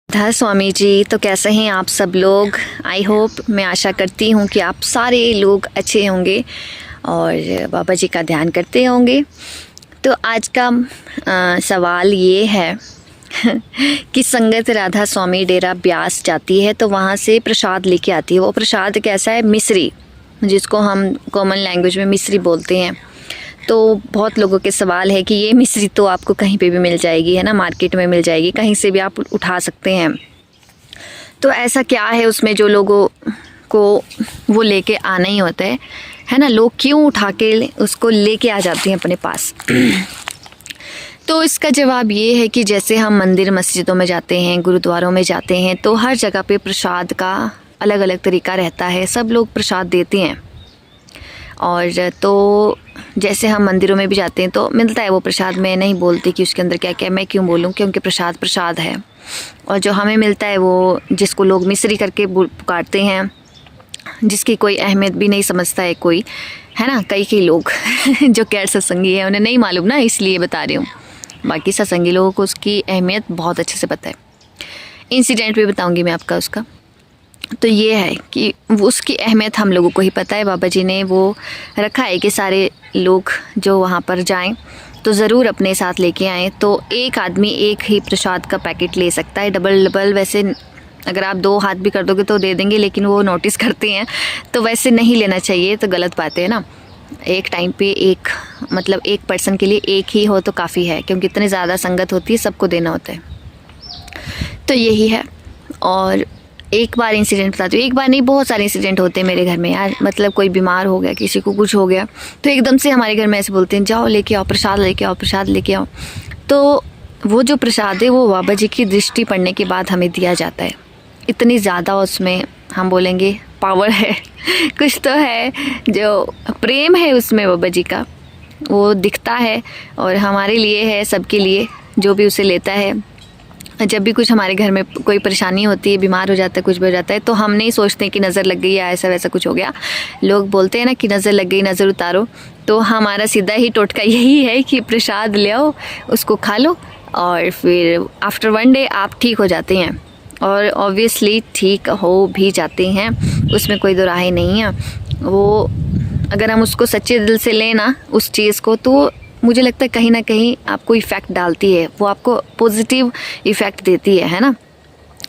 राधा स्वामी जी, तो कैसे हैं आप सब लोग। आई होप, मैं आशा करती हूँ कि आप सारे लोग अच्छे होंगे और बाबा जी का ध्यान करते होंगे। तो आज का सवाल ये है कि संगत राधा स्वामी डेरा ब्यास जाती है तो वहाँ से प्रसाद लेके आती है। वो प्रसाद कैसा है? मिश्री, जिसको हम कॉमन लैंग्वेज में मिश्री बोलते हैं। तो बहुत लोगों के सवाल है कि ये मिश्री तो आपको कहीं पे भी मिल जाएगी, है ना, मार्केट में मिल जाएगी, कहीं से भी आप उठा सकते हैं। तो ऐसा क्या है उसमें जो लोगों को वो लेके आना ही होता है ना? लोग क्यों उठा के उसको लेके आ जाते हैं अपने पास? तो इसका जवाब ये है कि जैसे हम मंदिर मस्जिदों में जाते हैं, गुरुद्वारों में जाते हैं, तो हर जगह पे प्रसाद का अलग अलग तरीका रहता है। सब लोग प्रसाद देते हैं और तो जैसे हम मंदिरों में भी जाते हैं तो मिलता है वो प्रसाद। मैं नहीं बोलती कि उसके अंदर क्या क्या, मैं क्यों बोलूँ, क्योंकि प्रसाद प्रसाद है। और जो हमें मिलता है वो, जिसको लोग मिश्री करके पुकारते हैं, जिसकी कोई अहमियत भी नहीं समझता है कोई, है ना। कई लोग जो गैर सत्संगी है उन्हें नहीं मालूम ना, इसलिए बता रही हूँ। बाकी सत्संगी लोगों को उसकी अहमियत बहुत अच्छे से पता है। इंसिडेंट भी बताऊँगी मैं आपका उसका। तो ये है कि उसकी अहमियत हम लोगों को ही पता है। बाबा जी ने वो रखा है कि सारे लोग जो वहाँ पर जाएं तो ज़रूर अपने साथ लेके आएँ। तो एक आदमी एक ही प्रसाद का पैकेट ले सकता है। डबल वैसे अगर आप 2 हाथ भी कर दोगे तो दे देंगे, लेकिन वो नोटिस करते हैं, तो वैसे नहीं लेना चाहिए, तो गलत बात है ना। एक टाइम पे एक, मतलब एक पर्सन के लिए एक ही हो तो काफ़ी है, क्योंकि इतनी ज़्यादा संगत होती है, सबको देना होता है। तो यही है। और एक बार इंसिडेंट बताती हूँ, एक बार नहीं, बहुत सारे इंसिडेंट होते हैं मेरे घर में यार। मतलब कोई बीमार हो गया, किसी को कुछ हो गया, तो एकदम से हमारे घर में ऐसे बोलते हैं, जाओ लेके आओ प्रसाद, लेके आओ प्रसाद, लेके आओ। तो वो जो प्रसाद है वो बाबा जी की दृष्टि पड़ने के बाद हमें दिया जाता है। इतनी ज़्यादा उसमें हम बोलेंगे पावर है कुछ तो है, जो प्रेम है उसमें बाबा जी का, वो दिखता है। और हमारे लिए है, सबके लिए, जो भी उसे लेता है। जब भी कुछ हमारे घर में कोई परेशानी होती है, बीमार हो जाता है, कुछ भी हो जाता है, तो हम नहीं सोचते कि नज़र लग गई या ऐसा वैसा कुछ हो गया। लोग बोलते हैं ना कि नज़र लग गई, नज़र उतारो। तो हमारा सीधा ही टोटका यही है कि प्रसाद ले आओ, उसको खा लो, और फिर आफ्टर 1 डे आप ठीक हो जाते हैं। और ऑब्वियसली ठीक हो भी जाते हैं, उसमें कोई दो राय नहीं है। वो अगर हम उसको सच्चे दिल से लें ना उस चीज़ को, तो मुझे लगता है कहीं ना कहीं आपको इफ़ेक्ट डालती है, वो आपको पॉजिटिव इफ़ेक्ट देती है ना।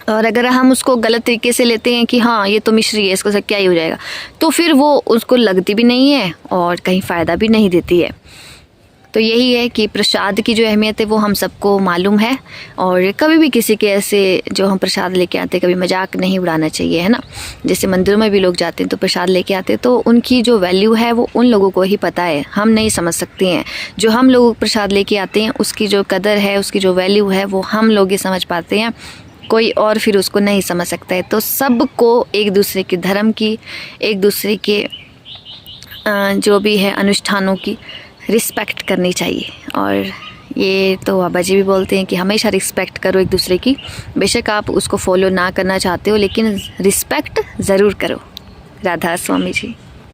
और अगर हम उसको गलत तरीके से लेते हैं कि हाँ ये तो मिश्री है, इसको सब क्या ही हो जाएगा, तो फिर वो उसको लगती भी नहीं है और कहीं फ़ायदा भी नहीं देती है। तो यही है कि प्रसाद की जो अहमियत है वो हम सबको मालूम है। और कभी भी किसी के ऐसे जो हम प्रसाद लेके आते हैं, कभी मजाक नहीं उड़ाना चाहिए, है ना। जैसे मंदिरों में भी लोग जाते हैं तो प्रसाद लेके आते हैं, तो उनकी जो वैल्यू है वो उन लोगों को ही पता है, हम नहीं समझ सकते हैं। जो हम लोग प्रसाद लेके आते हैं उसकी जो कदर है, उसकी जो वैल्यू है, वो हम लोग ही समझ पाते हैं, कोई और फिर उसको नहीं समझ सकता है। तो सबको एक दूसरे के धर्म की, एक दूसरे के जो भी है अनुष्ठानों की रिस्पेक्ट करनी चाहिए। और ये तो बाबा जी भी बोलते हैं कि हमेशा रिस्पेक्ट करो एक दूसरे की। बेशक आप उसको फॉलो ना करना चाहते हो, लेकिन रिस्पेक्ट ज़रूर करो। राधा स्वामी जी।